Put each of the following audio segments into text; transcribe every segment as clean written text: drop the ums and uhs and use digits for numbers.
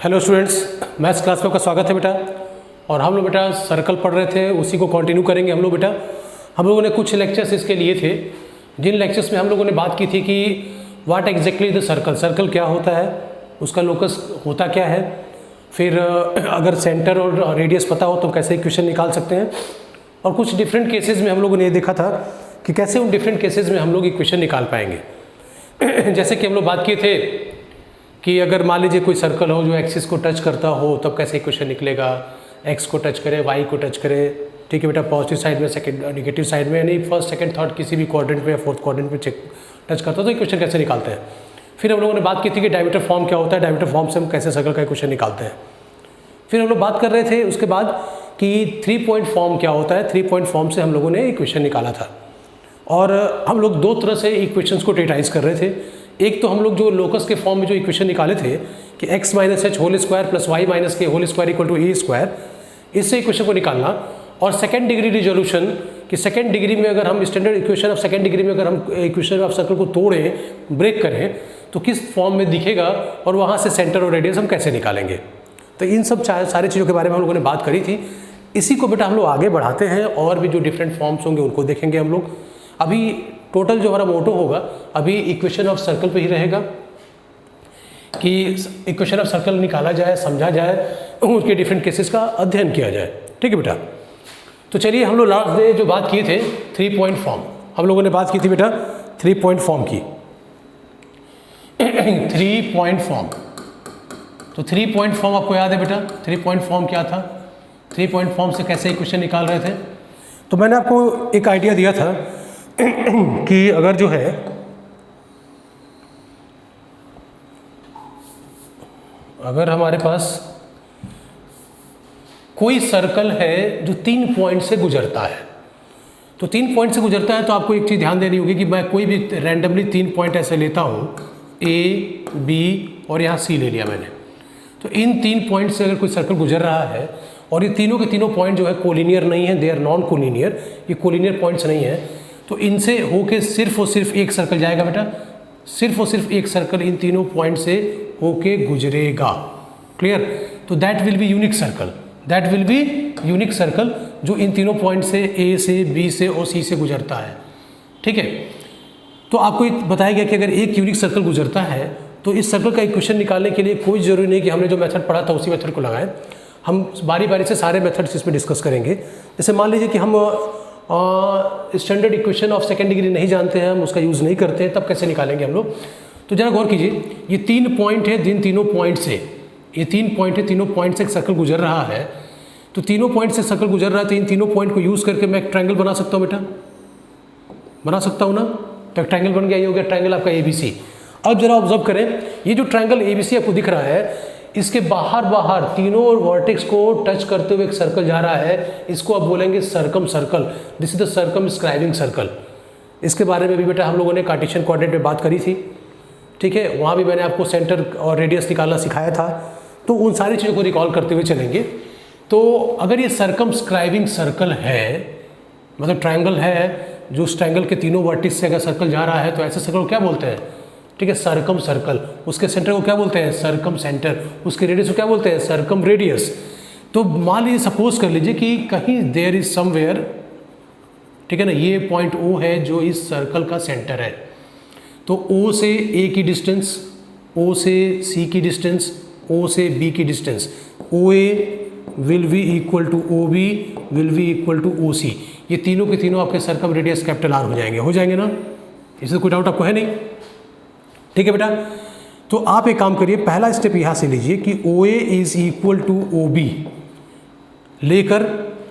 Hello students, maths class में आपका स्वागत है बेटा। और हम लोग बेटा सर्कल पढ़ रहे थे, उसी को कंटिन्यू करेंगे हम लोग बेटा। हम लोगों ने कुछ लेक्चर्स इसके लिए थे, जिन लेक्चर्स में हम लोगों ने बात की थी कि what exactly the circle, circle क्या होता है, उसका लोकस होता क्या है, फिर अगर सेंटर और रेडियस पता हो तो कैसे इक्वेशन निकाल सकते हैं। और कुछ डिफरेंट केसेस में हम लोगों ने ये देखा था कि कैसे उन डिफरेंट केसेस में हम लोग इक्वेशन निकाल पाएंगे। जैसे कि हम लोग बात किए थे कि अगर मान लीजिए कोई सर्कल हो जो एक्सिस को टच करता हो तब कैसे इक्वेशन निकलेगा, एक्स को टच करे, वाई को टच करे, ठीक है बेटा, पॉजिटिव साइड में, सेकंड नेगेटिव साइड में, यानी फर्स्ट सेकंड थर्ड किसी भी क्वाड्रेंट में या फोर्थ क्वाड्रेंट में टच करता हो तो इक्वेशन कैसे निकालते हैं। फिर हम लोगों ने बात की थी कि डायमीटर फॉर्म क्या होता है, डायमीटर फॉर्म से हम कैसे सर्कल का इक्वेशन निकालते हैं। फिर हम लोग बात कर रहे थे उसके बाद कि 3 पॉइंट फॉर्म क्या होता है, 3 पॉइंट फॉर्म से हम लोगों ने इक्वेशन निकाला था। और हम लोग दो तरह से इक्वेशंस को ट्रीटाइज कर रहे थे। एक तो हम लोग जो लोकस के फॉर्म में जो इक्वेशन निकाले थे कि x minus H whole square plus Y minus के whole square equal to A square, इससे इक्वेशन को निकालना। और सेकंड डिग्री रिजोल्यूशन कि सेकंड डिग्री में अगर हम standard equation of second degree में अगर हम इक्वेशन ऑफ सर्कल को तोड़ें, ब्रेक करें, तो किस फॉर्म में दिखेगा और वहाँ से सेंटर और रेडियस हम कैसे निकालेंगे। तो इन सब सारी चीज़ों के बारे में हम लोगों ने बात करी थी। इसी को बेटा हम लोग आगे बढ़ाते हैं और भी जो डिफरेंट फॉर्म्स होंगे उनको देखेंगे हम लोग। अभी टोटल जो हमारा मोटो होगा अभी इक्वेशन ऑफ सर्कल पे ही रहेगा कि इक्वेशन ऑफ सर्कल निकाला जाए, समझा जाए, उसके डिफरेंट केसेस का अध्ययन किया जाए। ठीक है बेटा। तो चलिए हम लोग लास्ट डे जो बात किए थे 3 पॉइंट फॉर्म, हम लोगों ने बात की थी बेटा 3 पॉइंट फॉर्म की। 3 पॉइंट फॉर्म, तो 3 पॉइंट फॉर्म आपको याद है बेटा, 3 पॉइंट फॉर्म क्या था, 3 पॉइंट फॉर्म से कैसे इक्वेशन निकाल रहे थे। तो मैंने आपको एक आइडिया दिया था कि अगर जो है अगर हमारे पास कोई सर्कल है जो 3 पॉइंट से गुजरता है, तो 3 पॉइंट से गुजरता है तो आपको एक चीज़ ध्यान देनी होगी कि मैं कोई भी रैंडमली 3 पॉइंट ऐसे लेता हूँ, ए बी और यहाँ सी ले लिया मैंने। तो इन 3 पॉइंट से अगर कोई सर्कल गुजर रहा है और ये तीनों के तीनों पॉइंट जो है कोलिनियर नहीं है, दे आर नॉन कोलिनियर, ये कोलिनियर पॉइंट्स नहीं है, तो इनसे होके सिर्फ और सिर्फ एक सर्कल जाएगा बेटा, सिर्फ और सिर्फ एक सर्कल इन तीनों पॉइंट से होके गुजरेगा। क्लियर। तो that will be unique circle, that will be unique circle जो इन तीनों पॉइंट से ए से बी से और सी से गुजरता है। ठीक है। तो आपको बताया गया कि अगर एक यूनिक सर्कल गुजरता है तो इस सर्कल का इक्वेशन निकालने के लिए कोई ज़रूरी नहीं कि हमने जो मेथड पढ़ा था उसी मेथड को लगाएं। हम बारी बारी से सारे मेथड्स इसमें डिस्कस करेंगे। जैसे मान लीजिए कि हम standard equation of second degree नहीं जानते हैं, हम उसका यूज़ नहीं करते हैं, तब कैसे निकालेंगे हम लोग। तो जरा गौर कीजिए, ये 3 पॉइंट है, जिन तीनों पॉइंट से, ये 3 पॉइंट है, तीनों पॉइंट से एक सर्कल गुजर रहा है। तो तीनों पॉइंट से सर्कल गुजर रहा है तो इन तीनों पॉइंट को यूज़ करके मैं एक ट्रायंगल बना सकता हूँ बेटा, बना सकता हूँ ना। तो एक ट्रायंगल बन गया, ये हो गया ट्रायंगल आपका ABC। अब जरा ऑब्जर्व करें, ये जो ट्रायंगल ABC आपको दिख रहा है, इसके बाहर बाहर तीनों वर्टेक्स को टच करते हुए एक सर्कल जा रहा है, इसको आप बोलेंगे circum circle. This is the circumscribing circle. इसके बारे में भी बेटा हम लोगों ने कार्टेशियन कोऑर्डिनेट में बात करी थी। ठीक है, वहाँ भी मैंने आपको सेंटर और रेडियस निकालना सिखाया था। तो उन सारी चीज़ों को रिकॉल करते हुए चलेंगे। तो अगर ये सर्कमस्क्राइबिंग सर्कल है, मतलब ट्रायंगल है, जो उस ट्रायंगल के तीनों वर्टिक्स से अगर सर्कल जा रहा है तो ऐसे सर्कल को क्या बोलते हैं, ठीक है, सर्कम सर्कल। उसके सेंटर को क्या बोलते हैं, सर्कम सेंटर। उसके रेडियस को क्या बोलते हैं, सर्कम रेडियस। तो मान लीजिए, सपोज कर लीजिए कि कहीं देयर इज समवेयर, ठीक है ना, ये पॉइंट O है जो इस सर्कल का सेंटर है। तो O से A की डिस्टेंस, O से C की डिस्टेंस, O से B की distance, OA will be equal to OB will be equal to OC। ये तीनों के तीनों आपके सर्कम रेडियस कैपिटल R हो जाएंगे ना। इससे कोई डाउट आपको है नहीं। ठीक है बेटा। तो आप एक काम करिए, पहला स्टेप यहाँ से लीजिए कि OA is equal to OB लेकर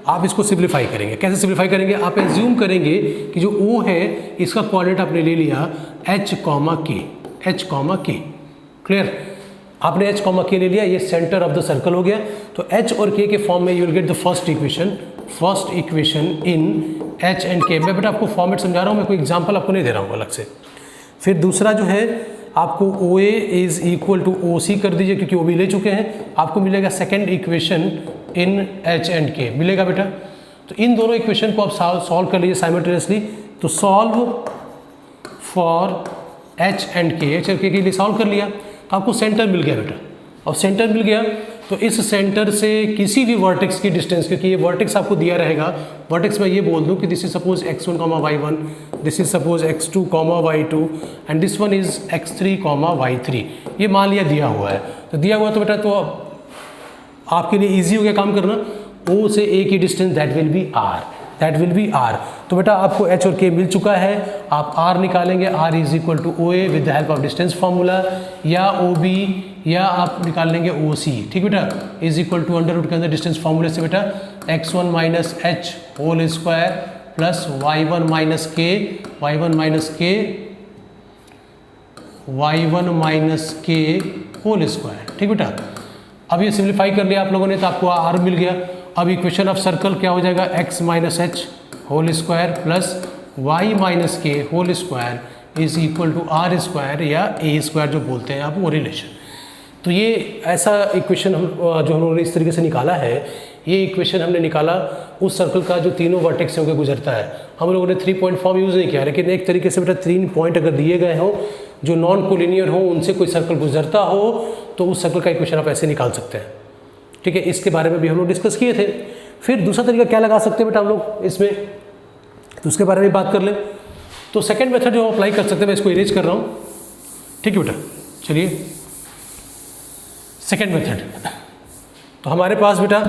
आप इसको सिंप्लीफाई करेंगे। कैसे सिंप्लीफाई करेंगे, आप एज्यूम करेंगे कि जो O है इसका कोऑर्डिनेट आपने ले लिया H, K। क्लियर। आपने H, K ले लिया, ये सेंटर ऑफ द सर्कल हो गया। तो H और K के फॉर्म में you will get the first equation in H and K। मैं बेटा आपको फॉर्मेट समझा रहा हूँ, मैं कोई एग्जाम्पल आपको नहीं दे रहा हूँ अलग से। फिर दूसरा जो है आपको OA is equal to OC कर दीजिए, क्योंकि OB ले चुके हैं। आपको मिलेगा second equation in H and K मिलेगा बेटा। तो इन दोनों इक्वेशन को आप सॉल्व कर लीजिए साइमल्टेनियसली। तो solve for H and K, H और K के लिए सॉल्व कर लिया तो आपको सेंटर मिल गया बेटा। अब सेंटर मिल गया तो इस सेंटर से किसी भी वर्टेक्स की डिस्टेंस, क्योंकि ये वर्टेक्स आपको दिया रहेगा, वर्टेक्स में ये बोल दूं कि this is suppose x1, y1, this is suppose x2, y2 and this one is x3, y3, ये मान लिया दिया हुआ है। तो दिया हुआ तो बेटा तो आपके लिए ईजी हो गया काम करना। O से A की distance that will B r, तो बेटा आपको h और k मिल चुका है। आप r निकालेंगे, r is equal to O A with the help of distance formula, या ओ बी, या आप निकाल लेंगे ओ सी, ठीक बेटा, is equal to under root के अंदर डिस्टेंस फार्मूले से बेटा x1 minus H whole square plus y1 minus के होल स्क्वायर, ठीक बेटा। अब ये सिंप्लीफाई कर लिया आप लोगों ने तो आपको r मिल गया। अब इक्वेशन ऑफ सर्कल क्या हो जाएगा, x minus H whole square plus y minus के whole square is equal to are square या ए स्क्वायर जो बोलते हैं आप वो रिलेशन। तो ये ऐसा इक्वेशन हम जो हम लोगों ने इस तरीके से निकाला है, ये इक्वेशन हमने निकाला उस सर्कल का जो तीनों वर्टेक्स से होकर गुजरता है। हम लोगों ने 3 पॉइंट फॉर्म यूज़ नहीं किया, लेकिन एक तरीके से बेटा 3 पॉइंट अगर दिए गए हों जो नॉन कोलिनियर हो, उनसे कोई सर्कल गुजरता हो तो उस सर्कल का इक्वेशन आप ऐसे निकाल सकते हैं, ठीक है। इसके बारे में भी हम लोग डिस्कस किए थे। फिर दूसरा तरीका क्या लगा सकते हैं बेटा हम लोग इसमें, तो उसके बारे में बात कर लें। तो सेकेंड मेथड जो हम अप्लाई कर सकते हैं, मैं इसको इरेज कर रहा हूँ, ठीक है बेटा। चलिए सेकेंड मेथड, तो हमारे पास बेटा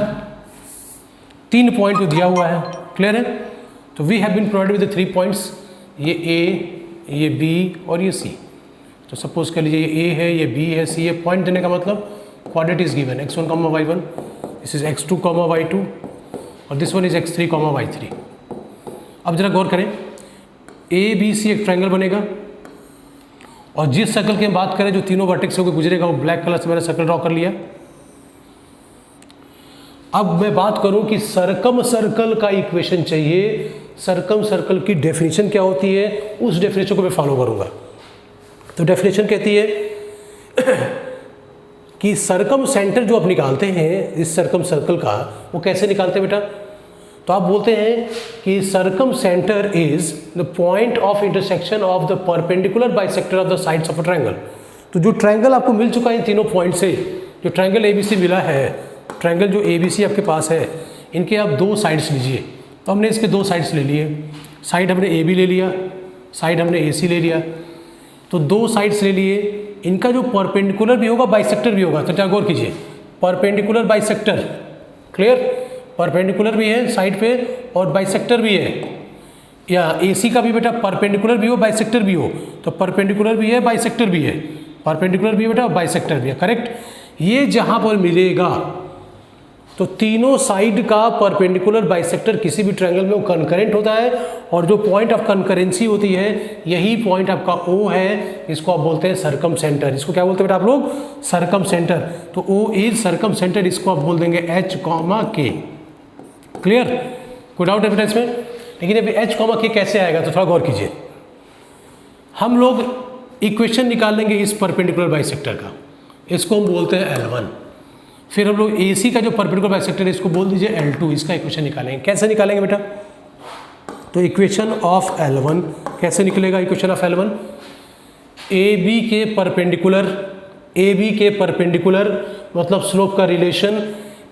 3 पॉइंट जो दिया हुआ है, क्लियर है। तो we have been provided with 3 points, ये A, ये B और ये C। तो सपोज कर लीजिए ये A है, ये B है, C है। पॉइंट देने का मतलब coordinate is given x1, y1, this is x2, y2 और this one is x3, y3। अब जरा गौर करें, ABC एक ट्रायंगल बनेगा और जिस सर्कल की हम बात करें जो तीनों वर्टेक्स होकर गुजरेगा वो ब्लैक कलर से मैंने सर्कल ड्रॉ कर लिया। अब मैं बात करूं कि सरकम सर्कल का इक्वेशन चाहिए, सरकम सर्कल की डेफिनेशन क्या होती है, उस डेफिनेशन को मैं फॉलो करूंगा। तो डेफिनेशन कहती है कि सरकम सेंटर जो आप निकालते हैं इस सरकम सर्कल का, वो कैसे निकालते हैं बेटा, तो आप बोलते हैं कि circumcentre is the point of intersection of the perpendicular bisector of the sides of a triangle. तो जो ट्रायंगल आपको मिल चुका है इन तीनों पॉइंट से, जो ट्रायंगल ABC मिला है, ट्रायंगल जो ABC आपके पास है, इनके आप 2 साइड्स लीजिए। तो हमने इसके 2 साइड्स ले लिए, साइड हमने AB ले लिया, साइड हमने AC ले लिया। तो 2 साइड्स ले लिए, इनका जो परपेंडिकुलर भी होगा बाइसेक्टर भी होगा। तो क्या गौर कीजिए, परपेंडिकुलर बाइसेक्टर, क्लियर, परपेंडिकुलर भी है साइड पे और बाइसेक्टर भी है, या AC का भी बेटा परपेंडिकुलर भी हो बाइसेक्टर भी हो। तो परपेंडिकुलर भी है, बाइसेक्टर भी है, परपेंडिकुलर भी है बेटा, बाइसेक्टर भी है, करेक्ट। ये जहाँ पर मिलेगा तो तीनों साइड का परपेंडिकुलर बाइसेक्टर किसी भी ट्रायंगल में वो कनकरेंट होता है, और जो पॉइंट ऑफ कनकरेंसी होती है यही पॉइंट आपका O है, इसको आप बोलते हैं सरकम सेंटर। इसको क्या बोलते हैं बेटा आप लोग, सरकम सेंटर। तो O इज सरकम सेंटर, इसको आप बोल देंगे H, K, क्लियर, कोई डाउट है बेटा इसमें। लेकिन अभी H, K कैसे आएगा, तो थोड़ा गौर कीजिए। हम लोग इक्वेशन निकाल लेंगे इस परपेंडिकुलर बाइसेक्टर का, इसको हम बोलते हैं L1। फिर हम लोग AC का जो परपेंडिकुलर बाइसेक्टर है इसको बोल दीजिए L2, इसका इक्वेशन निकालेंगे। कैसे निकालेंगे बेटा, तो इक्वेशन ऑफ L1 कैसे निकलेगा, इक्वेशन ऑफ L1 AB के परपेंडिकुलर मतलब स्लोप का रिलेशन,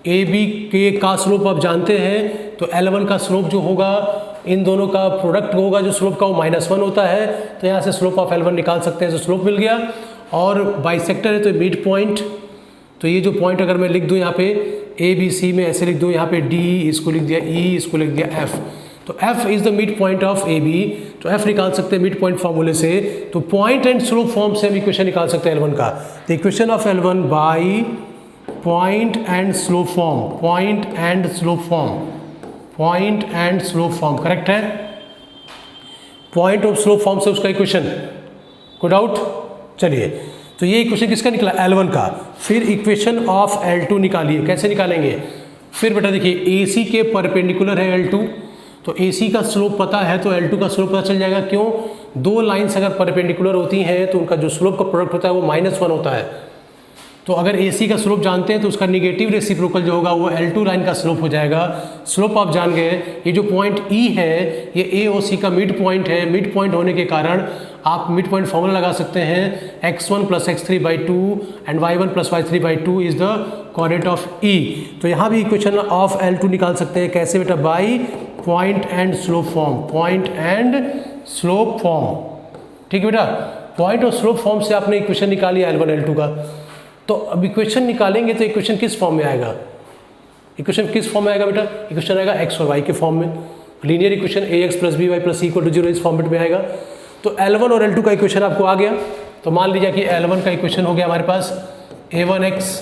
AB के का स्लोप आप जानते हैं, तो L1 का स्लोप जो होगा इन दोनों का प्रोडक्ट होगा जो स्लोप का वो -1 होता है। तो यहाँ से स्लोप ऑफ L1 निकाल सकते हैं, तो स्लोप मिल गया। और बाइसेक्टर है तो मिड पॉइंट, तो ये जो पॉइंट अगर मैं लिख दूँ यहाँ पे ABC में ऐसे लिख दूँ, यहाँ पे D, इसको लिख दिया E, इसको लिख दिया F, तो F is the mid point of AB। तो F निकाल सकते हैं मिड पॉइंट फॉर्मूले से। तो पॉइंट एंड स्लोप फॉर्म से हम इक्वेशन निकाल सकते हैं L1 का। तो equation of L1 by point and slope form, point and slope form, point and slope form, correct है। पॉइंट ऑफ स्लोप फॉर्म से उसका इक्वेशन, कोई डाउट। चलिए, तो ये इक्वेशन किसका निकला, L1 का। फिर इक्वेशन ऑफ L2 निकालिए, कैसे निकालेंगे। फिर बेटा देखिए AC के परपेंडिकुलर है L2, तो AC का स्लोप पता है तो L2 का स्लोप पता चल जाएगा। क्यों, 2 लाइन्स अगर परपेंडिकुलर होती हैं तो उनका जो स्लोप का प्रोडक्ट होता है वो -1 होता है। तो अगर AC का स्लोप जानते हैं तो उसका निगेटिव रेसिप्रोकल जो होगा वो L2 लाइन का स्लोप हो जाएगा। स्लोप आप जान गए। ये जो पॉइंट E है ये A और C का मिड पॉइंट है। मिड पॉइंट होने के कारण आप मिड पॉइंट फॉर्मूला लगा सकते हैं x1 + x3/2 and y1 + y3/2 is the coordinate of E। तो यहाँ भी इक्वेशन ऑफ L2 निकाल सकते हैं। कैसे बेटा? By point and slope form. Point and slope form, ठीक है बेटा। पॉइंट और स्लोप फॉर्म से आपने इक्वेशन निकाली L1 L2 का। तो अब इक्वेशन निकालेंगे तो इक्वेशन किस फॉर्म में आएगा? इक्वेशन किस फॉर्म में आएगा बेटा? इक्वेशन आएगा x और y के फॉर्म में। Linear equation ax + by + c = 0 इस फॉर्मेट में आएगा। तो L1 और L2 का इक्वेशन आपको आ गया। तो मान लीजिए कि L1 का इक्वेशन हो गया हमारे पास a1x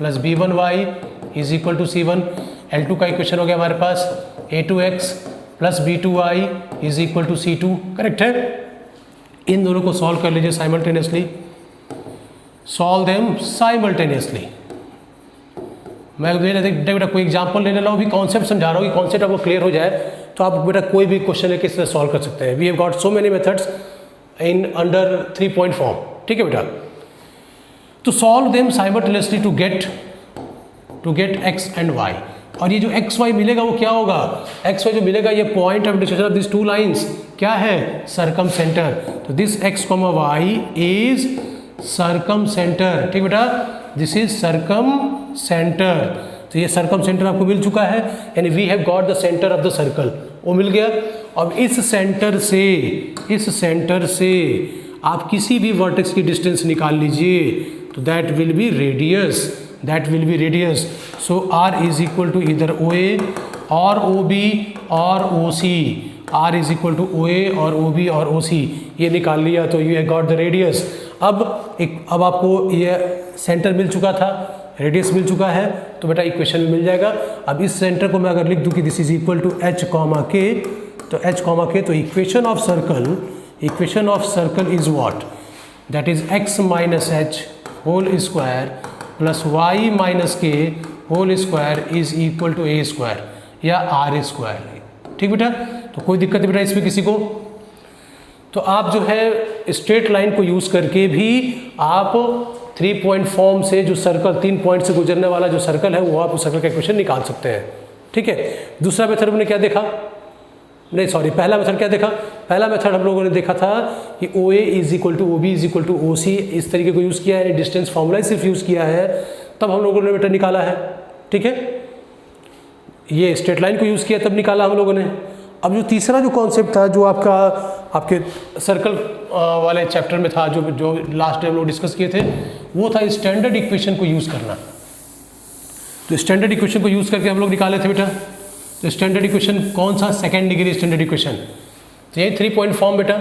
+ b1y = c1। L2 का इक्वेशन हो गया हमारे पास a2x + b2y = c2। करेक्ट है। इन दोनों को सॉल्व कर लीजिए साइमल्टेनियसली। Solve them simultaneously. मैं बेटा कोई एग्जांपल लेने लगा, भी कॉन्सेप्ट समझा रहा हूँ कि कॉन्सेप्ट आपको क्लियर हो जाए तो आप बेटा कोई भी क्वेश्चन लेके इससे सॉल्व कर सकते हैं। We have got so many methods in under 3 point form, ठीक है बेटा। तो solve them simultaneously to get x and y। और ये जो x y मिलेगा वो क्या होगा? x y जो मिलेगा ये point of intersection of this two lines क्या है? सरकमसेंटर। तो this x, y is circumcentre, ठीक बेटा। This is circumcentre. तो ये सरकमसेंटर आपको मिल चुका है, यानी we have got the centre of the circle, वो मिल गया। अब इस सेंटर से आप किसी भी वर्टेक्स की डिस्टेंस निकाल लीजिए तो that will be radius. So r is equal to इधर OA और OB और OC। r is equal to OA और OB और OC ये निकाल लिया तो you have got the radius. अब आपको ये सेंटर मिल चुका था, रेडियस मिल चुका है, तो बेटा इक्वेशन में मिल जाएगा। अब इस सेंटर को मैं अगर लिख दूं कि this is equal to h, k, तो h, k, तो equation of circle is what? That is x - h whole square plus y - k whole square is equal to a² या r²। ठीक बेटा। तो कोई दिक्कत नहीं बेटा इसमें किसी को। तो आप जो है स्ट्रेट लाइन को यूज़ करके भी आप 3 पॉइंट फॉर्म से जो सर्कल 3 पॉइंट से गुजरने वाला जो सर्कल है वो आप उस सर्कल का इक्वेशन निकाल सकते हैं। ठीक है। दूसरा मेथड हमने क्या देखा? नहीं सॉरी, पहला मेथड क्या देखा? पहला मेथड हम लोगों ने देखा था कि OA is equal to OB is equal to OC, इस तरीके को यूज़ किया है, डिस्टेंस फॉर्मूला सिर्फ यूज़ किया है, तब हम लोगों ने बेटा निकाला है। ठीक है, ये स्ट्रेट लाइन को यूज़ किया तब निकाला हम लोगों ने। अब जो तीसरा जो कॉन्सेप्ट था जो आपके सर्कल वाले चैप्टर में था, जो लास्ट टाइम लोग डिस्कस किए थे, वो था स्टैंडर्ड इक्वेशन को यूज़ करना। तो स्टैंडर्ड इक्वेशन को यूज़ करके हम लोग निकाले थे बेटा। तो स्टैंडर्ड इक्वेशन कौन सा? Second degree standard equation. तो यही 3 पॉइंट फॉर्म बेटा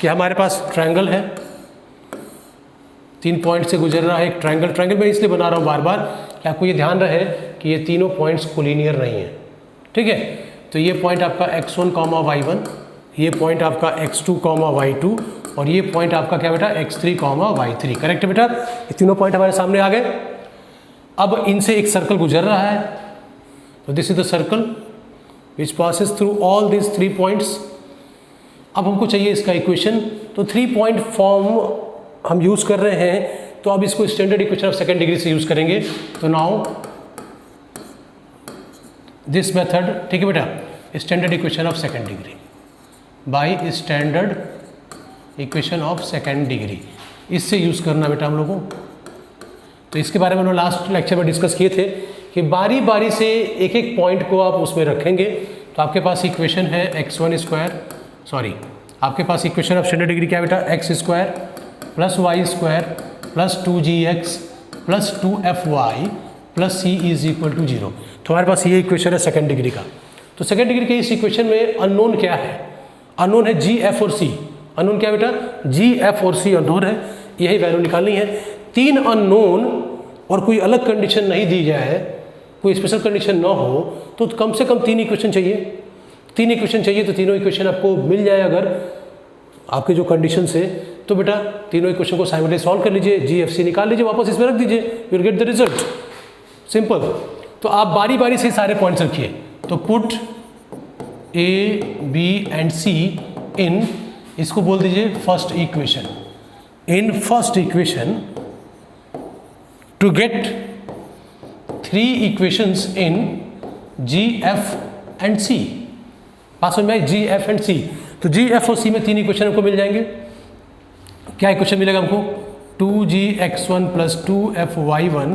कि हमारे पास ट्रायंगल है, 3 पॉइंट से गुजर रहा है एक ट्रायंगल मैं इसलिए बना रहा हूँ बार बार कि आपको ये ध्यान रहे कि ये तीनों पॉइंट्स कोलिनियर नहीं है। ठीक है। तो ये पॉइंट आपका x1, y1, ये पॉइंट आपका x2, y2 और ये पॉइंट आपका क्या बेटा? x3, y3। करेक्ट बेटा। ये तीनों पॉइंट हमारे सामने आ गए। अब इनसे एक सर्कल गुजर रहा है, तो this is the circle which passes through all this 3 points. अब हमको चाहिए इसका इक्वेशन। तो 3 पॉइंट फॉर्म हम यूज़ कर रहे हैं, तो अब इसको standard equation of second degree से यूज़ करेंगे। तो नाउ दिस मेथड, ठीक है बेटा, standard equation of second degree by standard equation of second degree, इससे यूज़ करना बेटा हम लोगों। तो इसके बारे में हम लोग लास्ट लेक्चर में डिस्कस किए थे कि बारी बारी से एक एक पॉइंट को आप उसमें रखेंगे। तो आपके पास इक्वेशन है आपके पास इक्वेशन ऑफ स्टैंडर्ड डिग्री क्या बेटा? x² plus y² plus 2gx plus 2fy plus c is equal to 0। तो हमारे पास ये इक्वेशन है सेकेंड डिग्री का। तो सेकेंड डिग्री के इस इक्वेशन में अननोन क्या है? अननोन है g, f और c। अननोन क्या बेटा? g, f और c अननोन है, यही वैल्यू निकालनी है। 3 अननोन और कोई अलग कंडीशन नहीं दी जाए, कोई स्पेशल कंडीशन ना हो, तो कम से कम 3 इक्वेशन चाहिए। 3 इक्वेशन चाहिए, तो तीनों इक्वेशन आपको मिल जाए अगर आपके जो कंडीशन से, तो बेटा तीनों इक्वेशन को साइमल्टेनियसली सॉल्व कर लीजिए, जी एफ सी निकाल लीजिए, वापस इसमें रख दीजिए, you will get the result. Simple. तो आप बारी बारी से सारे पॉइंट्स रखिए। तो put A, B and C in, इसको बोल दीजिए first equation. In first equation to get 3 equations in G F and C. बात समझ में आई? जी एफ एंड सी। तो जी एफ और सी में 3 इक्वेशन हमको मिल जाएंगे। क्या इक्वेशन मिलेगा हमको? 2gx1 plus 2fy1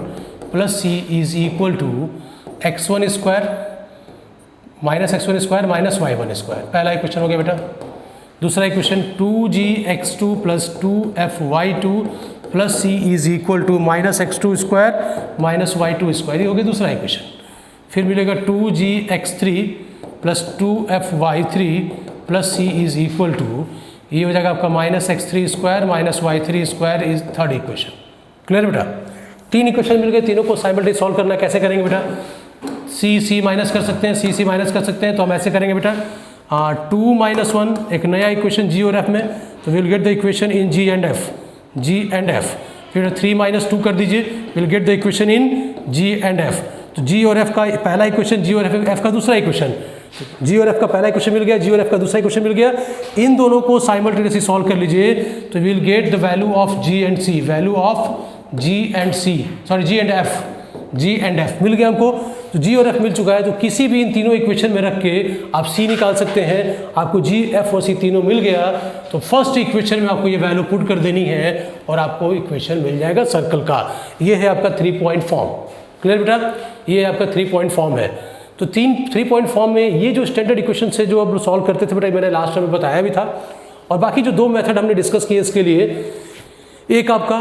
plus c is equal to x1 square minus x1 square minus y1 square. पहला इक्वेशन हो गया बेटा। दूसरा equation 2gx2 plus 2fy2 plus c is equal to minus x2 square minus y2 square. ये हो गया दूसरा equation. फिर मिलेगा 2gx3 plus 2fy3 plus c is equal to, ये हो जाएगा आपका minus x3 square minus y3 square is third equation. Clear बेटा? 3 इक्वेशन मिल गए, तीनों को साइमल्टेनियसली सॉल्व करना है। कैसे करेंगे बेटा? सी माइनस कर सकते हैं, सी माइनस कर सकते हैं। तो हम ऐसे करेंगे बेटा, 2 माइनस 1 एक नया इक्वेशन जी और एफ में, तो will get the equation in g and f. फिर 3 माइनस 2 कर दीजिए, will get the equation in g and f. तो जी और एफ का पहला इक्वेशन, जी और एफ का दूसरा इक्वेशन। जी और एफ का पहला इक्वेशन मिल गया, जी और एफ का दूसरा इक्वेशन मिल गया। इन दोनों को साइमल्टेनियसली सॉल्व कर लीजिए, तो will get the value of G and C, value of G and F मिल गया हमको। तो जी और एफ मिल चुका है, तो किसी भी इन तीनों इक्वेशन में रख के आप सी निकाल सकते हैं। आपको जी, एफ और सी तीनों मिल गया, तो फर्स्ट इक्वेशन में आपको ये वैल्यू पुट कर देनी है और आपको इक्वेशन मिल जाएगा सर्कल का। ये है आपका 3 पॉइंट फॉर्म। क्लियर बेटा? ये आपका 3 पॉइंट फॉर्म है। तो 3 पॉइंट फॉर्म में ये जो स्टैंडर्ड इक्वेशन से जो अब सॉल्व करते थे बेटा, मैंने लास्ट में बताया भी था। और बाकी जो 2 मेथड हमने डिस्कस किए इसके लिए, एक आपका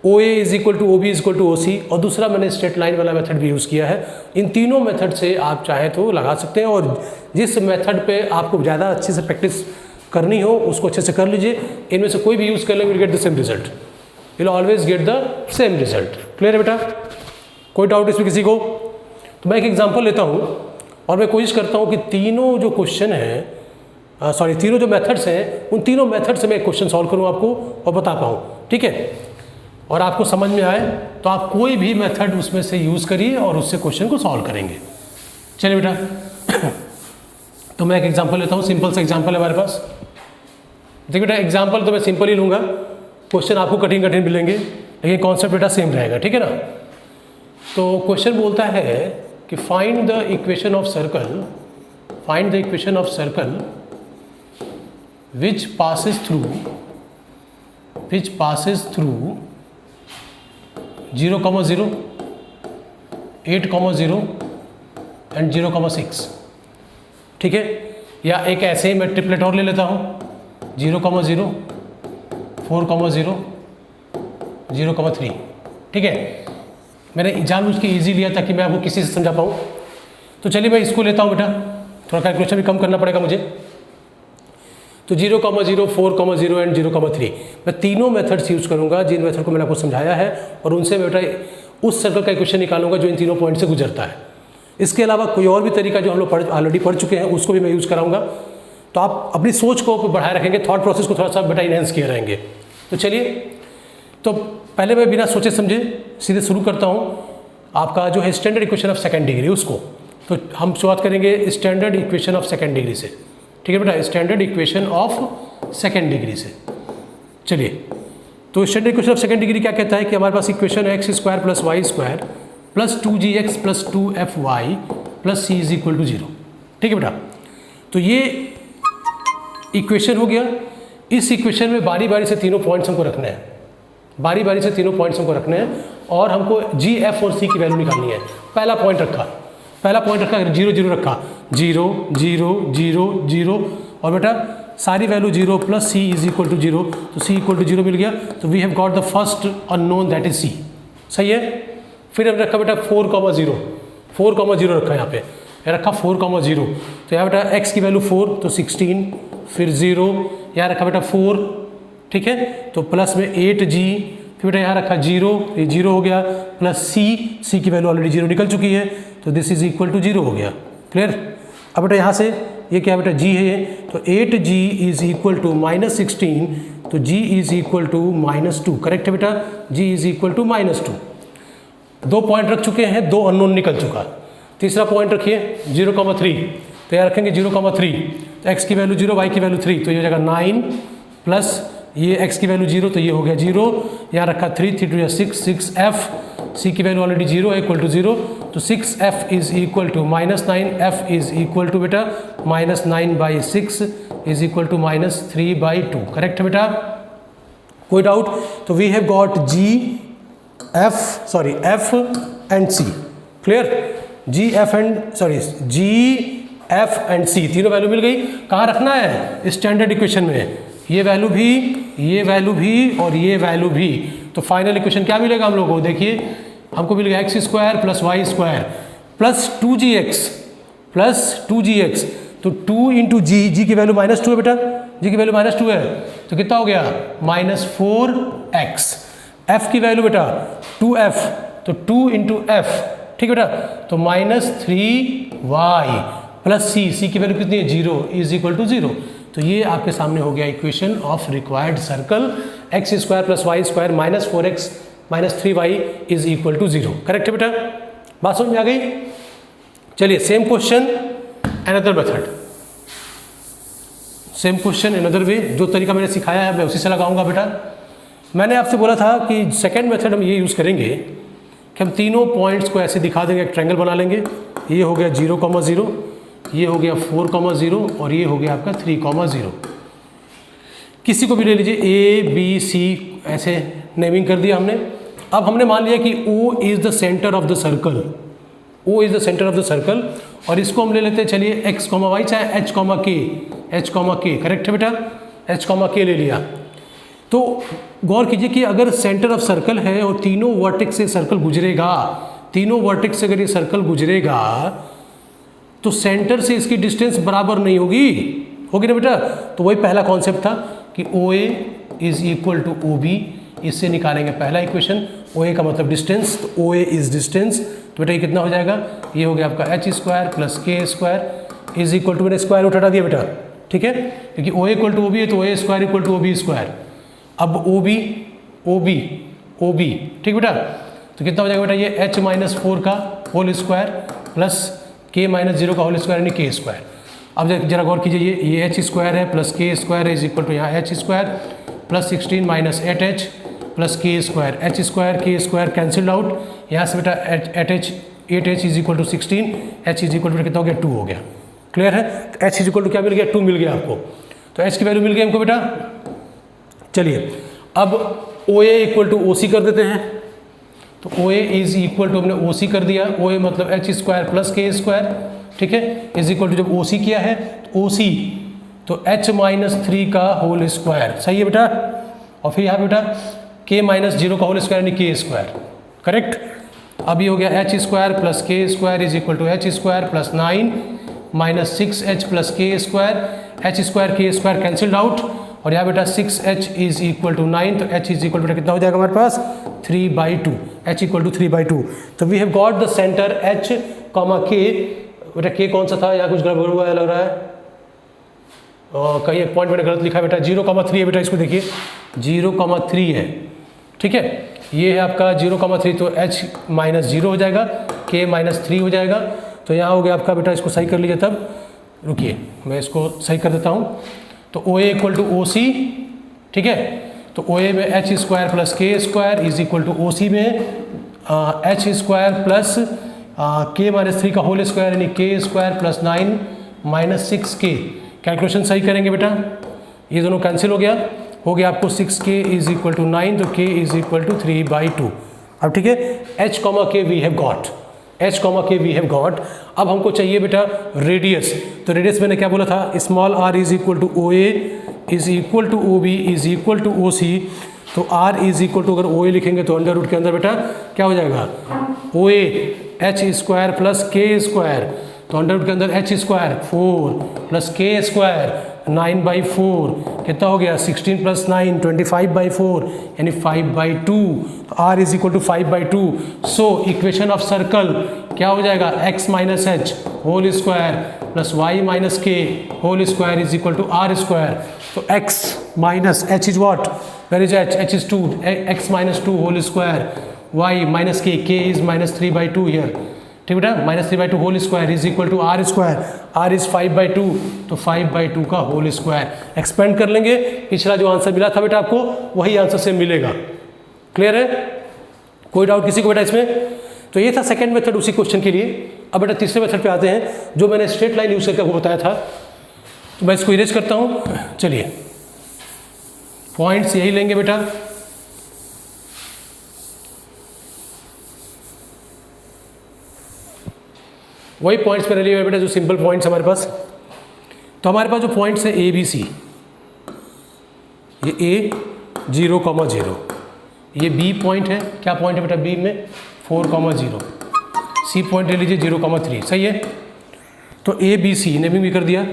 O A is equal to O B is equal to O C, और दूसरा मैंने स्ट्रेट लाइन वाला मेथड भी यूज़ किया है। इन तीनों मेथड से आप चाहें तो लगा सकते हैं, और जिस मेथड पे आपको ज़्यादा अच्छे से प्रैक्टिस करनी हो उसको अच्छे से कर लीजिए। इनमें से कोई भी यूज़ कर लेंगे, will get the same result, will always get the same result. Clear है बेटा? कोई डाउट इसमें किसी को? तो मैं एक एग्जांपल लेता हूँ और मैं कोशिश करता हूँ कि तीनों जो क्वेश्चन हैं, तीनों जो मेथड्स हैं, उन तीनों मेथड से मैं एक क्वेश्चन सॉल्व करूँ आपको और बता पाऊँ। ठीक है? और आपको समझ में आए तो आप कोई भी मेथड उसमें से यूज़ करिए और उससे क्वेश्चन को सॉल्व करेंगे। चलिए बेटा, तो मैं एक एग्जांपल लेता हूँ, सिंपल सा एग्जांपल है हमारे पास। देखिए बेटा, एग्जांपल तो मैं सिंपल ही लूँगा, क्वेश्चन आपको कठिन मिलेंगे, लेकिन कॉन्सेप्ट बेटा सेम रहेगा। ठीक है ना? तो क्वेश्चन बोलता है कि find the equation of circle which passes through 0, 0, 8, 0 and 0,6। ठीक है? या एक ऐसे ही मैं ट्रिपलेट और ले लेता हूँ, 0, 0, 4, 0, 0,3। ठीक है? मैंने जानबूझ के ईजी लिया ताकि मैं आपको किसी से समझा पाऊँ। तो चलिए मैं इसको लेता हूँ बेटा, थोड़ा कैलकुलेशन भी कम करना पड़ेगा मुझे। तो 0, 0, 4, 0 एंड 0,3 मैं तीनों मेथड्स यूज़ करूँगा जिन मेथड को मैंने आपको समझाया है, और उनसे बेटा उस सर्कल का इक्वेशन निकालूंगा जो इन तीनों पॉइंट से गुजरता है। इसके अलावा कोई और भी तरीका जो हम लोग ऑलरेडी पढ़ चुके हैं उसको भी मैं यूज़ कराऊंगा। तो आप अपनी सोच को बढ़ाए रखेंगे, थॉट प्रोसेस को थोड़ा सा बेटा इनहेंस किए रहेंगे। तो चलिए, तो पहले मैं बिना सोचे समझे सीधे शुरू करता हूँ आपका जो है standard equation of second degree उसको। तो हम शुरुआत करेंगे standard equation of second degree से। ठीक है बेटा? Standard equation of second degree से। चलिए, तो standard equation of second degree क्या कहता है कि हमारे पास इक्वेशन है x² plus y² plus 2gx plus 2fy plus c is equal to 0। ठीक है बेटा? तो ये इक्वेशन हो गया। इस इक्वेशन में बारी बारी से तीनों पॉइंट्स हमको रखने हैं, और हमको g, f और c की वैल्यू निकालनी है। पहला पॉइंट रखा 0, 0 रखा, 0, 0, 0, 0, और बेटा सारी value 0 plus c is equal to 0, तो c इक्वल टू 0 मिल गया। तो we have got the first unknown that is c। सही है? फिर हमने रखा बेटा 4, 0 रखा यहाँ पे, रखा 4, 0, तो यहाँ बेटा x की वैल्यू 4 तो 16, फिर 0, यहाँ रखा बेटा 4। ठीक है? तो प्लस में 8g, फिर बेटा यहाँ रखा 0, ये 0 हो गया, प्लस c की वैल्यू ऑलरेडी 0 निकल चुकी है, तो दिस इज इक्वल टू 0 हो गया। क्लियर? अब बेटा यहाँ से ये क्या बेटा g है, तो 8g इज इक्वल टू -16, तो g is equal to -2। Correct है बेटा? g is equal to -2। 2 point रख चुके हैं, 2 अननोन निकल चुका। तीसरा पॉइंट रखिए 0,3, तो यहाँ रखेंगे 0,3, तो x की वैल्यू 0, y की वैल्यू 3, तो ये हो जाएगा 9 प्लस ये x की वैल्यू 0 तो ये हो गया 0, यहाँ रखा 3 3 2 6 6f, c की वैल्यू ऑलरेडी 0 है इक्वल टू 0, तो 6f is equal to -9, f is equal to बेटा -9/6 इज इक्वल टू -3/2। करेक्ट है बेटा, कोई डाउट? तो we have got f and c, clear? f and c तीनों वैल्यू मिल गई। कहाँ रखना है? स्टैंडर्ड इक्वेशन में, ये वैल्यू भी, ये वैल्यू भी और ये वैल्यू भी। तो फाइनल इक्वेशन क्या मिलेगा हम लोगों को? देखिए हमको मिल गया x² + y² प्लस 2gx तो 2 इंटू जी की वैल्यू -2 है बेटा, जी की वैल्यू -2 है तो कितना हो गया? -4x। f की वैल्यू बेटा 2f तो 2 इंटू f, ठीक है बेटा, तो -3y प्लस c की वैल्यू कितनी है? 0 इज इक्वल टू 0। तो ये आपके सामने हो गया equation of required circle x² + y² -4x -3y is equal to 0। Correct है बेटा, बात समझ में आ गई? चलिए same question another method, same question another way. जो तरीका मैंने सिखाया है मैं उसी से लगाऊंगा बेटा। मैंने आपसे बोला था कि सेकेंड मेथड हम ये यूज़ करेंगे कि हम तीनों पॉइंट्स को ऐसे दिखा देंगे, एक ट्रायंगल बना लेंगे। ये हो गया 0,0, ये हो गया 4,0 और ये हो गया आपका 3,0। किसी को भी ले लीजिए, A B C ऐसे नेमिंग कर दिया हमने। अब हमने मान लिया कि O is the centre of the circle, O is the centre of the circle, और इसको हम ले लेते हैं चलिए x, y चाहे h, k। करेक्ट है बेटा, h, k ले लिया। तो गौर कीजिए कि अगर सेंटर ऑफ सर्कल है और तीनों वर्टेक्स से सर्कल गुजरेगा, तीनों वर्टेक्स से अगर ये सर्कल गुजरेगा तो सेंटर से इसकी डिस्टेंस बराबर नहीं होगी ना बेटा। तो वही पहला कॉन्सेप्ट था कि OA is equal to OB, इससे निकालेंगे पहला इक्वेशन। OA का मतलब डिस्टेंस, तो OA इज डिस्टेंस। तो बेटा ये कितना हो जाएगा? ये हो गया आपका h² + k² is equal to, मैंने स्क्वायर रूट हटा दिया बेटा, ठीक है, क्योंकि OA इक्वल टू OB है तो OA² इक्वल टू OB²। अब OB, ठीक बेटा, तो कितना हो जाएगा बेटा? ये h - 4 का होल स्क्वायर प्लस k - 0 का होल स्क्वायर यानी k²। अब जरा गौर कीजिए, ये h² है plus k² is equal to यहाँ h² plus 16 - 8h plus k², h² cancelled out. यहाँ से बेटा 8h is equal to 16, h is equal to कितना हो गया? 2 हो गया। क्लियर है? तो h इज इक्वल टू क्या मिल गया? 2 मिल गया आपको। तो h की वैल्यू मिल गई हमको बेटा। चलिए अब OA इक्वल टू OC कर देते हैं। तो OA इज इक्वल टू, हमने OC कर दिया, OA मतलब h² + k², ठीक है, इज इक्वल टू जब OC किया है तो OC तो h - 3 का होल स्क्वायर, सही है बेटा, और फिर यहाँ बेटा k - 0 का होल स्क्वायर यानी k²। करेक्ट। अब ये हो गया h² + k² is equal to h² + 9 - 6h + k², h² k² cancelled out, और यहाँ बेटा 6h इज इक्वल टू 9, तो h इज इक्वल टू कितना हो जाएगा हमारे पास? 3/2, h इक्वल टू 3/2। तो we have got the centre h, k। बेटा k कौन सा था? यहाँ कुछ गड़बड़ हुआ है लग रहा है, कहीं एक पॉइंट मैंने गलत लिखा है बेटा। 0,3 है बेटा, इसको देखिए 0,3 है, ठीक है, ये है आपका 0,3, तो h - 0 हो जाएगा, k - 3 हो जाएगा। तो यहाँ हो गया आपका बेटा, इसको सही कर लीजिए। तब रुकिए मैं इसको सही कर देता हूँ। तो OA इक्वल टू OC, ठीक है, तो OA में h² + k² is equal to OC में h² प्लस k - 3 का होल स्क्वायर यानी k² + 9 - 6k। कैलकुलेशन सही करेंगे बेटा, ये दोनों कैंसिल हो गया आपको 6k इज इक्वल टू 9, तो k इज इक्वल टू 3/2। अब ठीक है, h, k we have got, h, k we have got. अब हमको चाहिए बेटा रेडियस। तो रेडियस मैंने क्या बोला था? Small r is equal to OA is equal to OB is equal to OC। तो r इज इक्वल टू, अगर OA लिखेंगे तो अंडर रूट के अंदर बेटा क्या हो जाएगा? OA h² + k², तो अंडर रूट के अंदर h² 4 प्लस k² 9/4 कितना हो गया? 16 + 9 25/4 यानी 5/2। तो r is equal to 5/2। So equation of circle क्या हो जाएगा? x - h whole square plus y - k whole square is equal to r²। तो x - h is what? Where is h? h is 2, x - 2 whole square, y - k, k is -3/2 here, ठीक बेटा, -3/2 whole square is equal to are square, r is 5/2, तो 5/2 का whole square. Expand कर लेंगे, पिछला जो answer मिला था बेटा आपको वही आंसर से मिलेगा। क्लियर है? कोई डाउट किसी को बेटा इसमें? तो ये था सेकंड मेथड उसी क्वेश्चन के लिए। अब बेटा तीसरे मेथड पे आते हैं जो मैंने स्ट्रेट लाइन यूज करके वो बताया था। तो मैं इसको इरेज करता हूँ। चलिए पॉइंट्स यही लेंगे बेटा, वही पॉइंट्स मैंने लिए बेटा जो सिंपल पॉइंट्स हमारे पास। तो हमारे पास जो पॉइंट्स है ए बी सी, ये ए 0,0, ये बी पॉइंट है। क्या पॉइंट है बेटा बी में? 4,0, सी पॉइंट ले लीजिए 0,3। सही है? तो ए बी सी नेमिंग भी कर दिया।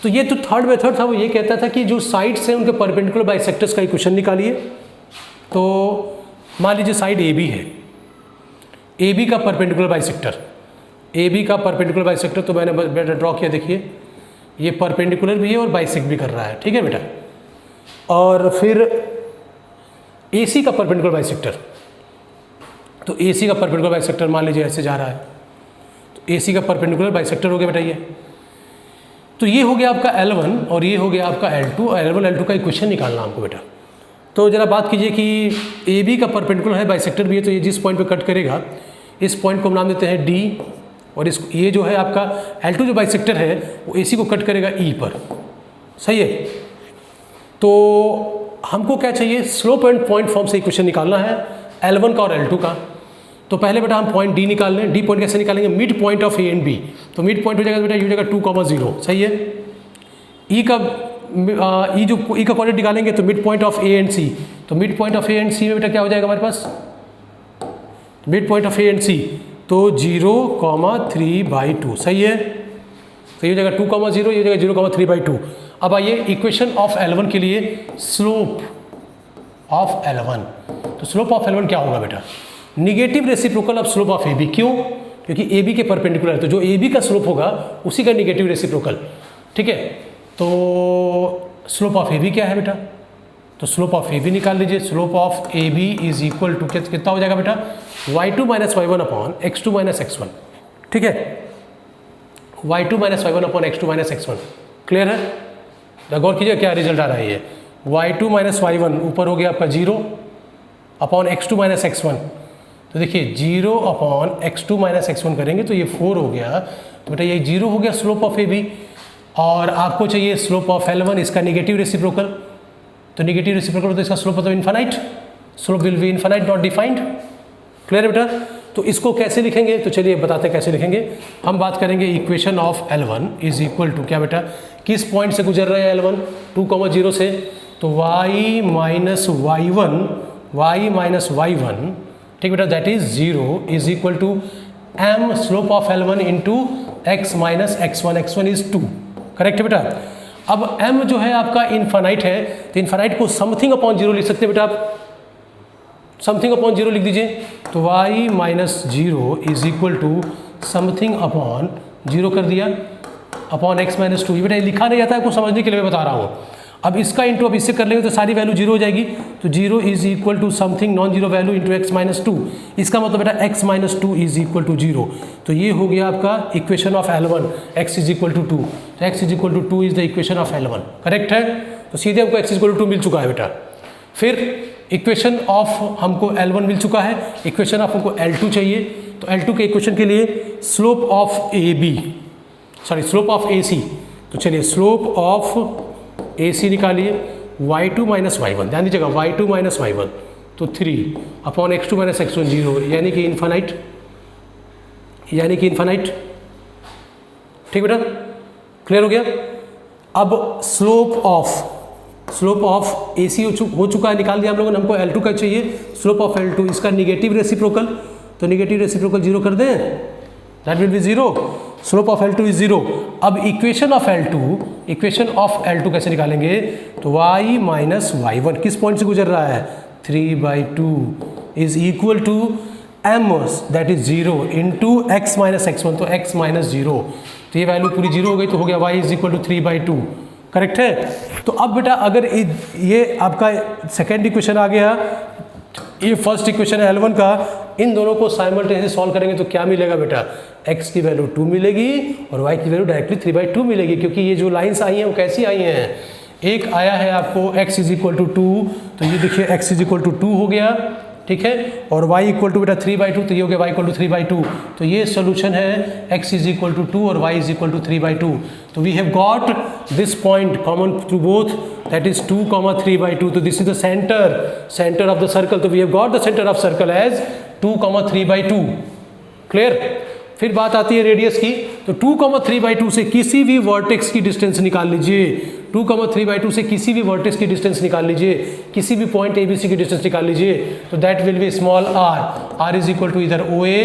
तो ये जो थर्ड मेथड था वो ये कहता था कि जो साइड्स हैं उनके परपेंडिकुलर बाइसेक्टर्स का इक्वेशन निकालिए। तो मान लीजिए साइड ए बी है, ए बी का परपेंडिकुलर बाइसेक्टर, ए बी का परपेंडिकुलर बाइसेक्टर तो मैंने बेटा ड्रॉ किया, देखिए ये परपेंडिकुलर भी है और बाइसेक्ट भी कर रहा है। ठीक है बेटा? और फिर ए सी का परपेंडिकुलर बाइसेक्टर, तो ए सी का परपेंडिकुलर बाइसेक्टर मान लीजिए ऐसे जा रहा है, तो ए सी का परपेंडिकुलर बाइसेक्टर हो गया बेटा ये। तो ये हो गया आपका L1 और ये हो गया आपका L2, और L1 L2 का इक्वेशन निकालना हमको बेटा। तो जरा बात कीजिए कि ए बी का परपेंडिकुलर है, बाइसेक्टर भी है, तो ये जिस पॉइंट पे कट करेगा इस पॉइंट को हम नाम देते हैं D, और इस ये जो है आपका L2 जो बाइसेक्टर है वो AC को कट करेगा E पर। सही है? तो हमको क्या चाहिए? स्लोप एंड पॉइंट फॉर्म से इक्वेशन निकालना है L1 का और L2 का। तो पहले बेटा हम पॉइंट D निकाल लें। D पॉइंट कैसे निकालेंगे? Mid point of A and B। तो मिड पॉइंट हो जाएगा बेटा, ये हो जाएगा 2,0। सही है? E का E का कोऑर्डिनेट निकालेंगे तो midpoint of A and C। तो midpoint of A and C में बेटा क्या हो जाएगा हमारे पास? Midpoint of A and C तो 0,3/2। सही है? तो ये हो जाएगा 2,0, ये हो जाएगा 0,3/2। अब आइए इक्वेशन ऑफ L1 के लिए, स्लोप ऑफ L1। तो स्लोप ऑफ L1 क्या होगा बेटा? Negative reciprocal of slope of AB। क्यों? क्योंकि AB के परपेंडिकुलर है, तो जो AB का स्लोप होगा उसी का निगेटिव रेसिप्रोकल। ठीक है? तो स्लोप ऑफ AB क्या है बेटा? तो स्लोप ऑफ AB निकाल लीजिए। Slope of AB is equal to कितना हो जाएगा बेटा? y2 - y1 upon x2 - x1। ठीक है? y2 - y1 upon x2 - x1। Clear है? गौर कीजिए क्या रिजल्ट आ रहा है ये। y2 - y1 ऊपर हो गया आपका 0 अपॉन x2 - x1। तो देखिए 0 अपॉन x2 - x1 करेंगे तो ये 4 हो गया। तो बेटा ये 0 हो गया स्लोप ऑफ AB। और आपको चाहिए स्लोप ऑफ L1, इसका निगेटिव रेसिप्रोकल। तो निगेटिव रेसिप्रोकल तो इसका स्लोप मतलब infinite, slope will be infinite not defined. Clear है बेटा? तो इसको कैसे लिखेंगे? तो चलिए बताते हैं कैसे लिखेंगे। हम बात करेंगे equation of L1 is equal to क्या बेटा? किस पॉइंट से गुजर रहे हैं L1? 2,0 से। तो y माइनस y1, ठीक बेटा, that is 0 is equal to m slope of L1 into x minus x1, x1 is 2। Correct है बेटा? अब m जो है आपका इन्फानाइट है, तो इन्फानाइट को समथिंग अपॉन 0 लिख सकते हैं बेटा आप। समथिंग अपॉन 0 लिख दीजिए। तो y minus 0 is equal to something upon 0 कर दिया अपॉन x माइनस 2। ये बेटा लिखा नहीं जाता है, आपको समझने के लिए मैं बता रहा हूँ। अब इसका इंटू अब इससे कर लेंगे तो सारी वैल्यू 0 हो जाएगी। तो 0 is equal to something non zero value into x minus 2। इसका मतलब बेटा x minus 2 is equal to 0। तो ये हो गया आपका equation of L1, x is equal to 2। तो x is equal to 2 is the equation of L1। Correct है? तो सीधे हमको x इज इक्वल टू 2 मिल चुका है बेटा। फिर इक्वेशन ऑफ हमको L1 मिल चुका है, इक्वेशन ऑफ हमको L2 चाहिए। तो L2 के इक्वेशन के लिए slope of slope of AC। तो चलिए स्लोप ऑफ AC निकालिए। y2 माइनस y1, ध्यान दीजिएगा y2 माइनस y1 तो 3 अपॉन x2 माइनस x1 0, यानी कि इन्फानाइट, ठीक बेटा? क्लियर हो गया? अब स्लोप ऑफ AC हो चुका है, निकाल दिया हम लोगों ने। हमको L2 का चाहिए, स्लोप ऑफ L2, इसका निगेटिव रेसिप्रोकल। तो निगेटिव रेसिप्रोकल 0 कर दें, that will B 0। Slope of L2 is 0। अब इक्वेशन ऑफ L2 कैसे निकालेंगे? तो y माइनस y1 किस पॉइंट से गुजर रहा है? 3/2 is equal to m that is 0 into x minus x1। तो x माइनस 0, तो ये वैल्यू पूरी 0 हो गई। तो हो गया y is equal to 3/2। Correct है? तो अब बेटा अगर ये आपका सेकेंड इक्वेशन आ गया, ये फर्स्ट इक्वेशन है L1 का, इन दोनों को साइमल्टेनियसली सॉल्व करेंगे तो क्या मिलेगा बेटा, x की वैल्यू 2 मिलेगी और y की वैल्यू डायरेक्टली 3/2 मिलेगी, क्योंकि ये जो लाइंस आई हैं वो कैसी आई हैं, एक आया है आपको x = 2, तो ये देखिए x = 2 हो गया, ठीक है, और y = बेटा 3/2, तो ये हो गया y = 3/2, तो ये सोल्यूशन है x = 2 और y = 3/2। तो we have got this point common to both, that is 2, 3/2, तो this is the centre of the circle, तो we have got the centre of circle as 2, 3/2। Clear. फिर बात आती है रेडियस की, तो 2, 3/2 से किसी भी वर्टेक्स की डिस्टेंस निकाल लीजिए, 2, 3/2 से किसी भी वर्टेक्स की डिस्टेंस निकाल लीजिए, किसी भी पॉइंट ABC की डिस्टेंस निकाल लीजिए, तो that will be small r is equal to इधर OA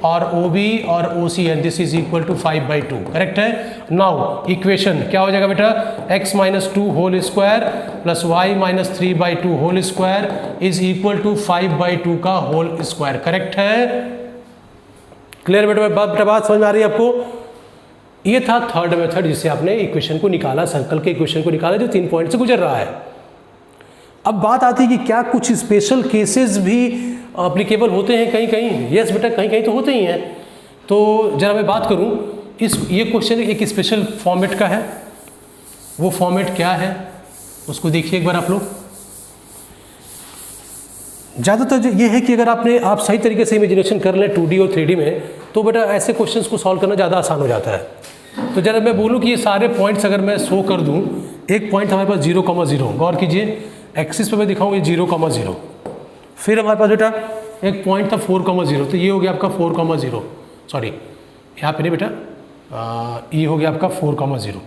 और OB और OC and this is equal to 5/2, correct है। नाउ इक्वेशन क्या हो जाएगा बेटा, x - 2 whole square plus y - 3/2 whole square is equal to 5/2 का होल स्क्वायर, करेक्ट है। क्लियर बेटा, बात समझ में आ रही है आपको। ये था थर्ड मेथड जिससे आपने इक्वेशन को निकाला, सर्कल के इक्वेशन को निकाला जो 3 पॉइंट से गुजर रहा है। अब बात आती है कि क्या कुछ स्पेशल केसेस भी अप्लीकेबल होते हैं कहीं कहीं। यस बेटा, कहीं कहीं तो होते ही हैं। तो जरा मैं बात करूं, ये क्वेश्चन एक स्पेशल फॉर्मेट का है। वो फॉर्मेट क्या है उसको देखिए एक बार आप लोग। ज़्यादातर ये है कि अगर आप सही तरीके से इमेजिनेशन कर लें 2D और 3D में, तो बेटा ऐसे क्वेश्चंस को सॉल्व करना ज़्यादा आसान हो जाता है। तो जरा मैं बोलूँ कि ये सारे पॉइंट्स अगर मैं शो कर दूँ, एक पॉइंट हमारे पास 0,0, गौर कीजिए एक्सिस पे मैं दिखाऊँ ये 0,0, फिर हमारे पास बेटा एक पॉइंट था 4,0, तो ये हो गया आपका 4,0, सॉरी यहाँ पे नहीं बेटा, ये हो गया आपका 4,0।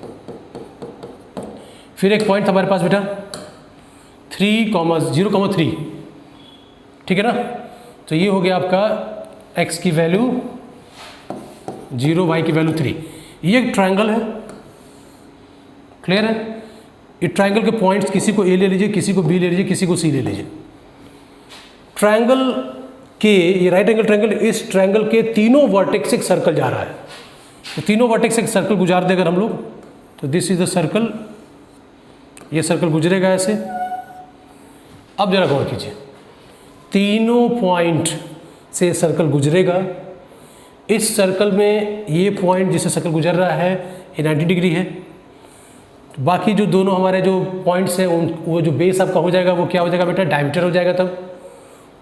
फिर एक पॉइंट था हमारे पास बेटा 0,3, ठीक है ना, तो ये हो गया आपका x की वैल्यू 0, y की वैल्यू 3। ये एक ट्रायंगल है, क्लियर है। ये ट्रायंगल के पॉइंट्स किसी को A ले लीजिए, किसी को B ले लीजिए, किसी को C ले लीजिए। ट्रायंगल के, ये राइट एंगल ट्रायंगल, इस ट्रायंगल के तीनों वर्टेक्स से एक सर्कल जा रहा है, तो तीनों वर्टेक्स से एक सर्कल गुजार दें अगर हम लोग, तो दिस इज द सर्कल, ये सर्कल गुजरेगा ऐसे। अब जरा गौर कीजिए, तीनों पॉइंट से सर्कल गुजरेगा, इस सर्कल में ये पॉइंट जिससे सर्कल गुजर रहा है ये 90 डिग्री है, बाकी जो दोनों हमारे जो पॉइंट्स हैं वो जो बेस आपका हो जाएगा वो क्या हो जाएगा बेटा, डायमीटर हो जाएगा तब,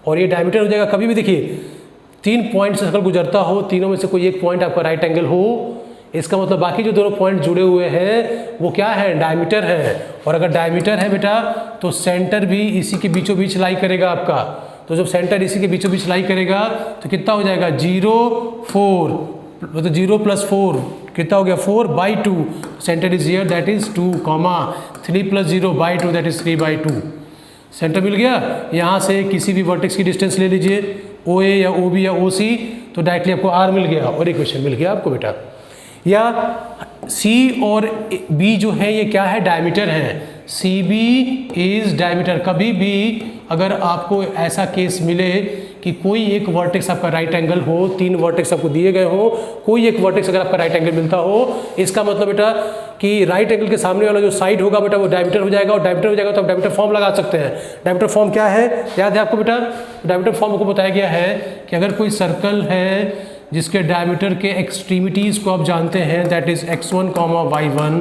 और ये डायमीटर हो जाएगा। कभी भी देखिए 3 पॉइंट से सर्कल गुजरता हो, तीनों में से कोई एक पॉइंट आपका राइट एंगल हो, इसका मतलब बाकी जो दोनों पॉइंट जुड़े हुए हैं वो क्या है, डायमीटर है। और अगर डायमीटर है बेटा तो सेंटर भी इसी के बीचों बीच लाई करेगा आपका, तो जब सेंटर इसी के बीचों बीच लाई करेगा तो कितना हो जाएगा 0, 4, मतलब 0 + 4 कितना हो गया 4/2, centre is here that is 2, 3 + 0/2 that is 3/2। सेंटर मिल गया। यहाँ से किसी भी वर्टेक्स की डिस्टेंस ले लीजिए, OA या OB या OC, तो डायरेक्टली आपको R मिल गया और इक्वेशन मिल गया आपको बेटा। या C और B जो है ये क्या है, डायमीटर है, CB इज डायमीटर। कभी भी अगर आपको ऐसा केस मिले कि कोई एक वर्टेक्स आपका राइट एंगल हो, 3 वर्टेक्स आपको दिए गए हो, कोई एक वर्टेक्स अगर आपका राइट एंगल मिलता हो, इसका मतलब बेटा कि राइट एंगल के सामने वाला जो साइड होगा बेटा वो डायमीटर हो जाएगा, और डायमीटर हो जाएगा तो आप डायमीटर फॉर्म लगा सकते हैं। डायमीटर फॉर्म क्या है, याद है आपको बेटा, डायमीटर फॉर्म को बताया गया है कि अगर कोई सर्कल है जिसके डायमीटर के एक्सट्रीमिटीज़ को आप जानते हैं, that is x1, y1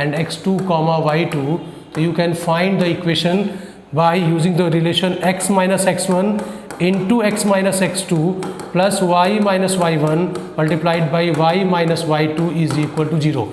and x2, y2, तो you can find the equation by using the relation x - x1 into x - x2 plus y - y1 multiplied by y - y2 is equal to 0।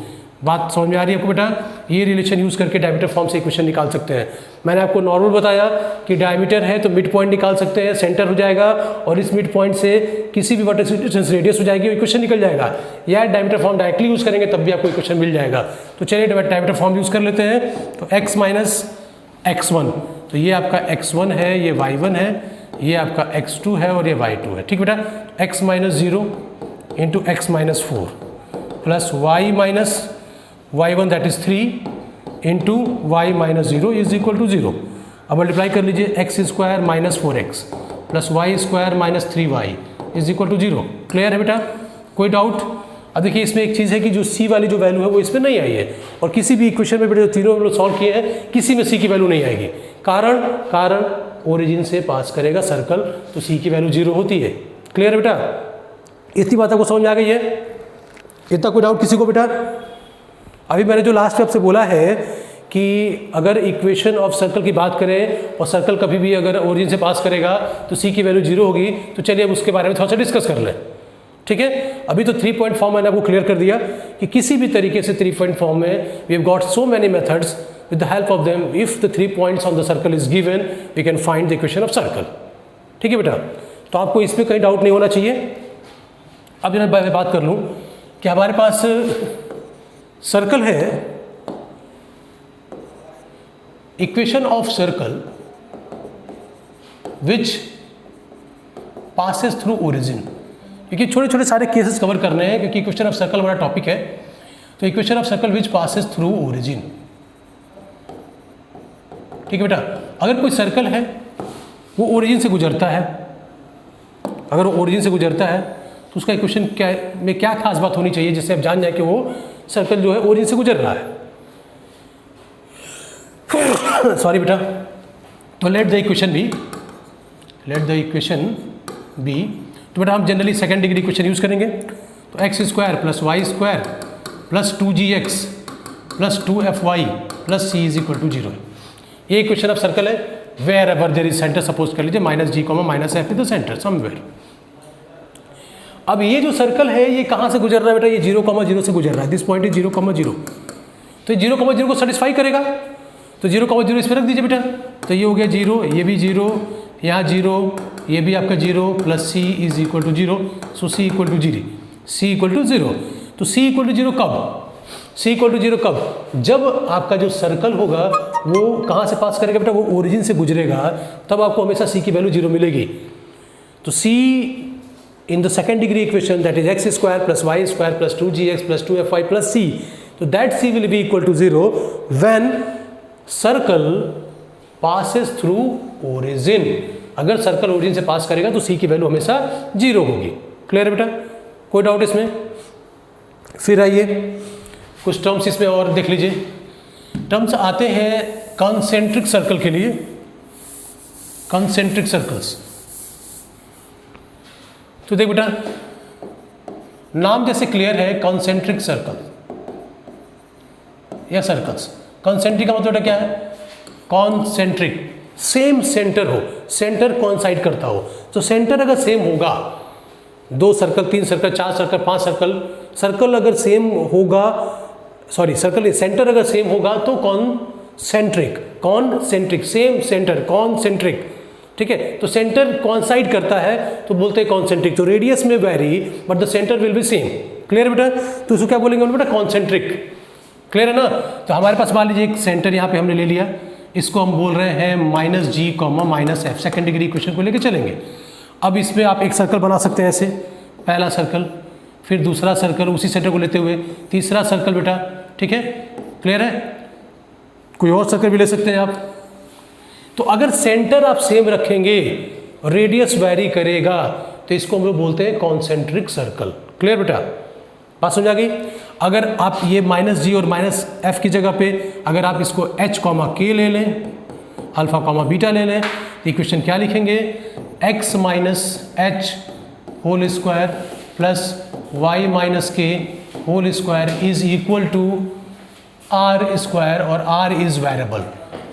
बात समझ में आ रही है आपको बेटा। ये relation use करके डायमीटर फॉर्म से इक्वेशन निकाल सकते हैं। मैंने आपको नॉर्मल बताया कि डायमीटर है तो मिड पॉइंट निकाल सकते हैं, सेंटर हो जाएगा और इस मिड पॉइंट से किसी भी वर्टेक्स की डिस्टेंस रेडियस हो जाएगी, इक्वेशन निकल जाएगा। या डायमीटर फॉर्म डायरेक्टली यूज़ करेंगे तब भी आपको इक्वेशन मिल जाएगा। तो चलिए डायमीटर फॉर्म यूज़ कर लेते हैं। तो x - x1, तो ये आपका x1 है, ये y1 है, ये आपका x2 है और ये y2 है, ठीक बेटा। x - 0 into x - 4 plus y - y1 that is 3 into y - 0 is equal to 0। अब मल्टीप्लाई कर लीजिए, x² - 4x plus y² - 3y is equal to 0। Clear है बेटा, कोई डाउट? अब देखिए इसमें एक चीज़ है कि जो C वाली जो वैल्यू है वो इसमें नहीं आई है, और किसी भी इक्वेशन में बेटा जो तीनों हम लोग सॉल्व किए हैं किसी में C की वैल्यू नहीं आएगी। कारण ओरिजिन से पास करेगा सर्कल, तो C की वैल्यू 0 होती है। क्लियर है बेटा? इतनी बात आपको समझ में आ गई है? इतना कोई डाउट किसी को बेटा? अभी मैंने जो लास्ट में आपसे बोला है कि अगर इक्वेशन ऑफ सर्कल की बात करें और सर्कल कभी भी अगर ओरिजिन से पास करेगा तो सी की वैल्यू 0 होगी, तो चलिए अब उसके बारे में थोड़ा सा डिस्कस कर लें। ठीक है, अभी तो 3 पॉइंट फॉर्म मैंने आपको क्लियर कर दिया कि किसी भी तरीके से 3 पॉइंट फॉर्म में we have got so many methods, with the help of them if the 3 points on the circle is given we can find the equation of circle। ठीक है बेटा, तो आपको इसमें कहीं डाउट नहीं होना चाहिए। अब मैं बात कर लूँ कि हमारे पास सर्कल है, equation of circle which passes through origin, क्योंकि छोटे छोटे सारे केसेस कवर करने हैं क्योंकि इक्वेशन ऑफ सर्कल हमारा टॉपिक है। तो equation of circle which passes through origin, ठीक है बेटा। अगर कोई सर्कल है वो ओरिजिन से गुजरता है, अगर वो ओरिजिन से गुजरता है तो उसका इक्वेशन क्या में क्या खास बात होनी चाहिए जिससे आप जान जाए कि वो सर्कल जो है ओरिजिन से गुजर रहा है। सॉरी बेटा, तो लेट द इक्वेशन बी, तो बेटा हम generally second degree equation use करेंगे। तो x square plus Y square plus 2gx plus 2fy plus c is equal to 0। ये इक्वेशन ऑफ सर्कल है where ever there is centre, suppose कर लीजिए -g, -f is the centre somewhere. अब ये जो circle है ये कहाँ से गुजर रहा है बेटा? ये 0,0 से गुजर रहा है। दिस पॉइंट इज 0,0, तो ये 0,0 को सेटिस्फाई करेगा, तो 0,0 इस पर रख दीजिए बेटा। तो ये हो गया 0, ये भी 0, यहाँ 0, ये भी आपका 0 plus c is equal to 0, so c equal to 0, c equal to 0। तो c इक्वल टू 0 कब? c इक्वल टू 0 कब? जब आपका जो सर्कल होगा वो कहाँ से पास करेगा बेटा? वो ओरिजिन से गुजरेगा, तब आपको हमेशा c की वैल्यू 0 मिलेगी। तो c in the second degree equation that is X square plus Y square plus 2gx plus 2fy plus c, तो that c will be equal to 0 when circle passes through origin. अगर circle origin से pass करेगा तो c की value हमेशा 0 होगी। Clear है बेटा? कोई डाउट इसमें? फिर आइए कुछ टर्म्स इसमें और देख लीजिए। टर्म्स आते हैं कॉन्सेंट्रिक सर्कल के लिए, कॉन्सेंट्रिक सर्कल्स। तो देख बेटा, नाम जैसे क्लियर है, कॉन्सेंट्रिक सर्कल या सर्कल्स। कॉन्सेंट्रिक का मतलब क्या है? कॉन्सेंट्रिक, सेम सेंटर हो, सेंटर कॉन्साइड करता हो। तो सेंटर अगर सेम होगा, 2 circle, 3 circle, 4 circle, 5 circle, circle अगर सेम होगा, सॉरी सर्कल सेंटर अगर सेम होगा तो concentric, concentric same centre, concentric. ठीक है, तो सेंटर कॉन्साइड करता है तो बोलते हैं कॉन्सेंट्रिक। तो रेडियस में very but the centre will be same. Clear बेटा? तो इसको क्या बोलेंगे बेटा? कॉन्सेंट्रिक। क्लियर है ना? तो हमारे पास मान लीजिए एक सेंटर यहाँ पे हमने ले लिया, इसको हम बोल रहे हैं -g, -f। Second degree equation को लेके चलेंगे। अब इसमें आप एक सर्कल बना सकते हैं ऐसे, पहला सर्कल, फिर दूसरा सर्कल उसी सेंटर को लेते हुए, तीसरा सर्कल बेटा। ठीक है, क्लियर है? कोई और सर्कल भी ले सकते हैं आप। तो अगर सेंटर आप सेम रखेंगे, रेडियस वैरी करेगा, तो इसको हम लोग बोलते हैं कॉन्सेंट्रिक सर्कल। क्लियर बेटा? बात समझ आ गई? अगर आप ये -g और -f की जगह पे अगर आप इसको h, k ले लें, अल्फा, बीटा ले लें, तो इक्वेशन क्या लिखेंगे? x - h whole square plus y - k whole square is equal to r square, और r is variable,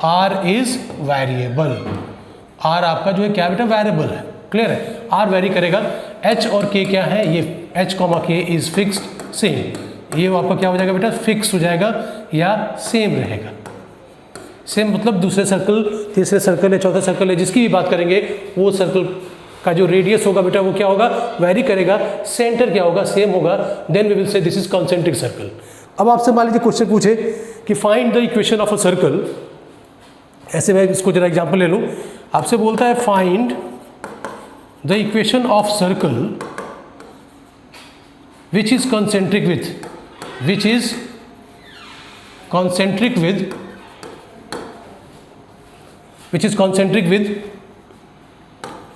r is variable. r आपका जो है क्या बेटा? वेरिएबल है। क्लियर है? r वेरी करेगा, h और k क्या है? ये h, k is fixed, same. ये आपका क्या हो जाएगा बेटा? फिक्स हो जाएगा या सेम रहेगा। सेम मतलब दूसरे सर्कल, तीसरे सर्कल या चौथे सर्कल है जिसकी भी बात करेंगे, वो सर्कल का जो रेडियस होगा बेटा वो क्या होगा? वेरी करेगा। सेंटर क्या होगा? सेम होगा। Then we will say this is concentric circle. अब आपसे मान लीजिए क्वेश्चन पूछे कि find the equation of a circle, ऐसे मैं इसको जरा एग्जांपल ले लूँ। आपसे बोलता है find the equation of circle which is concentric with, which is concentric with, which is concentric with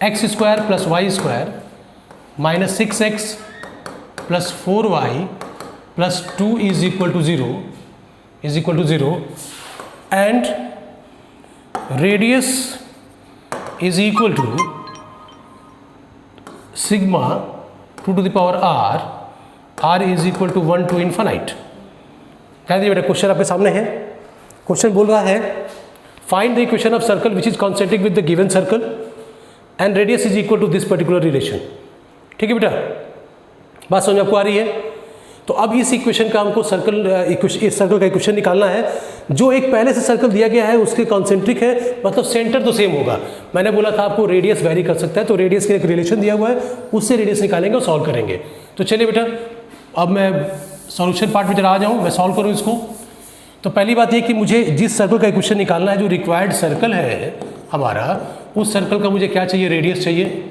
x square plus y square minus 6x plus 4y plus 2 is equal to 0 and radius is equal to sigma 2 to the power r is equal to 1 to infinite. कह दिए बेटा, question आपके सामने है। Question बोल रहा है find the equation of circle which is concentric with the given circle and radius is equal to this particular relation. ठीक है बेटा, बात समझ आपको आ रही है? तो अब इस इक्वेशन का हमको इस सर्कल का इक्वेशन निकालना है। जो एक पहले से सर्कल दिया गया है उसके कॉन्सेंट्रिक है, मतलब सेंटर तो सेम होगा। मैंने बोला था आपको रेडियस वेरी कर सकता है, तो रेडियस के एक रिलेशन दिया हुआ है, उससे रेडियस निकालेंगे और सॉल्व करेंगे। तो चलिए बेटा, अब मैं सॉल्यूशन पार्ट में जरा आ जाऊँ, मैं सॉल्व करूँ इसको। तो पहली बात ये कि मुझे जिस सर्कल का इक्वेशन निकालना है, जो रिक्वायर्ड सर्कल है हमारा, उस सर्कल का मुझे क्या चाहिए? रेडियस चाहिए।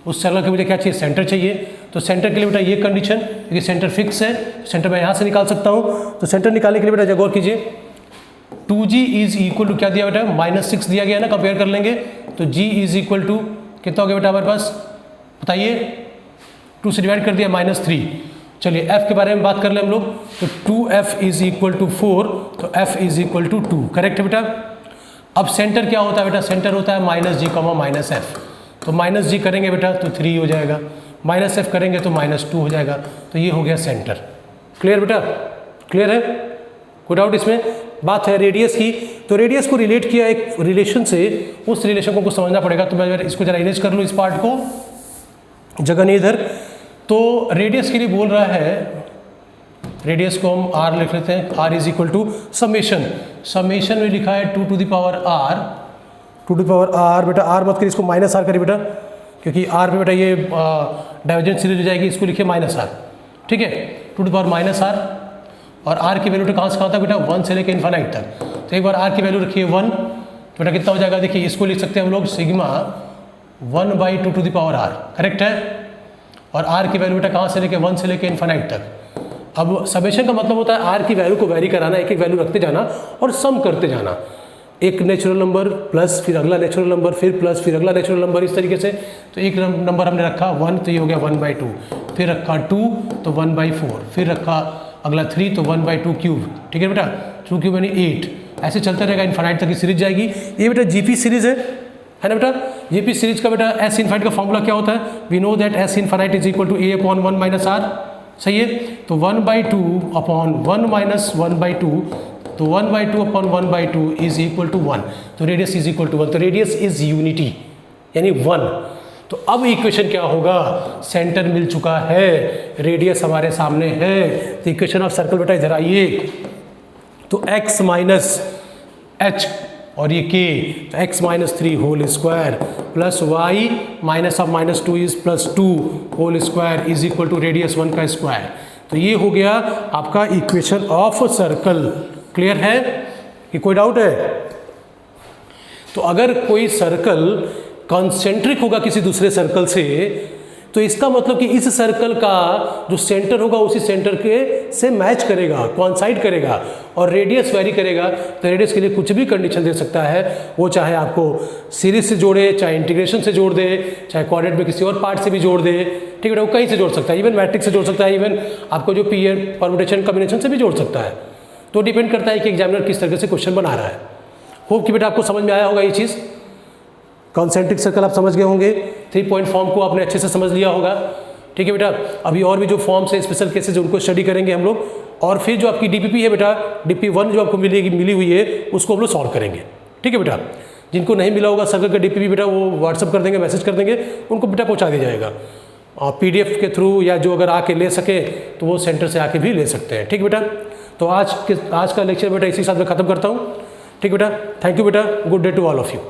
उस सर्कल के मुझे क्या चाहिए? सेंटर चाहिए। तो सेंटर के लिए बेटा ये कंडीशन, क्योंकि सेंटर फिक्स है, सेंटर मैं यहाँ से निकाल सकता हूँ। तो सेंटर निकालने के लिए बेटा जगह और कीजिए, 2g इज इक्वल टू क्या दिया बेटा? -6 दिया गया ना, कंपेयर कर लेंगे। तो g इज इक्वल टू कितना हो गया बेटा हमारे पास? बताइए, 2 से डिवाइड कर दिया -3। चलिए f के बारे में बात कर लें हम लोग। तो 2f इज इक्वल टू 4, तो f is equal to 2। Correct है बेटा? अब सेंटर क्या होता है बेटा? सेंटर होता है -g, -f। तो -g करेंगे बेटा तो 3 हो जाएगा, -f करेंगे तो -2 हो जाएगा। तो ये हो गया सेंटर। क्लियर बेटा? क्लियर है? कोई डाउट इसमें? बात है रेडियस की, तो रेडियस को रिलेट किया एक रिलेशन से, उस रिलेशन को कुछ समझना पड़ेगा। तो मैं इसको जरा इरेज कर लूँ, इस पार्ट को, जगह नहीं इधर। तो रेडियस के लिए बोल रहा है, रेडियस को हम r लिख लेते हैं, r is equal to summation. Summation में लिखा है 2 to the power r, 2 to the power r। बेटा r मत करिए, इसको -r करिए बेटा, क्योंकि r पे बेटा ये डाइवर्जेंस सीरीज हो जाएगी। इसको लिखिए -r, ठीक है? 2 to the power -r, और r की वैल्यू कहाँ से कहाँ तक बेटा? 1 से लेकर इन्फानाइट तक। तो एक बार r की वैल्यू रखिए 1, तो बेटा कितना हो जाएगा? देखिए, इसको लिख सकते हैं हम लोग sigma 1/2 to the power r। Correct है? और r की वैल्यू बेटा कहाँ से लेके? 1 से लेके इन्फानाइट तक। अब समेशन का मतलब होता है r की वैल्यू को वेरी कराना, एक एक वैल्यू रखते जाना और सम करते जाना। एक नेचुरल नंबर प्लस फिर अगला नेचुरल नंबर, फिर प्लस फिर अगला नेचुरल नंबर, इस तरीके से। तो एक नंबर हमने रखा 1, तो ये हो गया 1/2, फिर रखा 2 तो 1/4, फिर रखा अगला 3 तो 1/2 क्यूब। ठीक है बेटा? 2 क्यूब यानी 8। ऐसे चलता रहेगा, इन्फानाइट तक की सीरीज जाएगी। ये बेटा जीपी सीरीज है ना बेटा? जीपी सीरीज का बेटा एस इन्फानाइट का फॉर्मूला क्या होता है? We know that S infinite is equal to a/1 - r। सही है? तो 1/2 अपॉन 1 - 1/2, तो 1/2 अपॉन 1/2 इज इक्वल टू 1। तो रेडियस इज इक्वल टू 1, तो रेडियस इज यूनिटी यानी 1। तो अब इक्वेशन क्या होगा? सेंटर मिल चुका है, रेडियस हमारे सामने है। तो इक्वेशन ऑफ सर्कल बेटा इधर आइए, तो x माइनस h और ये k, तो x -3 whole square plus y -2 is +2 whole square is equal to radius 1 का स्क्वायर। तो ये हो गया आपका इक्वेशन ऑफ सर्कल। क्लियर है कि कोई डाउट है? तो अगर कोई सर्कल कॉन्सेंट्रिक होगा किसी दूसरे सर्कल से, तो इसका मतलब कि इस सर्कल का जो सेंटर होगा उसी सेंटर के से मैच करेगा, कोइंसाइड करेगा, और रेडियस वेरी करेगा। तो रेडियस के लिए कुछ भी कंडीशन दे सकता है, वो चाहे आपको सीरीज से जोड़े, चाहे इंटीग्रेशन से जोड़ दे, चाहे कोऑर्डिनेट में किसी और पार्ट से भी जोड़ दे। ठीक है, वो कहीं से जोड़ सकता है, इवन मैट्रिक्स से जोड़ सकता है, इवन आपको जो परम्यूटेशन कॉम्बिनेशन से भी जोड़ सकता है। तो डिपेंड करता है कि एग्जामिनर किस तरह से क्वेश्चन बना रहा है। होप कि बेटा आपको समझ में आया होगा ये चीज़। कॉन्सेंट्रिक सर्कल आप समझ गए होंगे, 3 पॉइंट फॉर्म को आपने अच्छे से समझ लिया होगा। ठीक है बेटा, अभी और भी जो फॉर्म्स है, स्पेशल केसेस, उनको स्टडी करेंगे हम लोग। और फिर जो आपकी डीपीपी है बेटा, DP1 जो आपको मिली हुई है, उसको हम लोग सॉल्व करेंगे। ठीक है बेटा, जिनको नहीं मिला होगा सर्कल का DPP बेटा, वो व्हाट्सअप कर देंगे, मैसेज कर देंगे, उनको बेटा पहुँचा दिया जाएगा। और PDF के थ्रू, या जो अगर आके ले सके तो वो सेंटर से आके भी ले सकते हैं। ठीक बेटा, तो आज का लेक्चर बेटा इसी के साथ मैं खत्म करता हूँ। ठीक बेटा, थैंक यू बेटा, good day to all of you.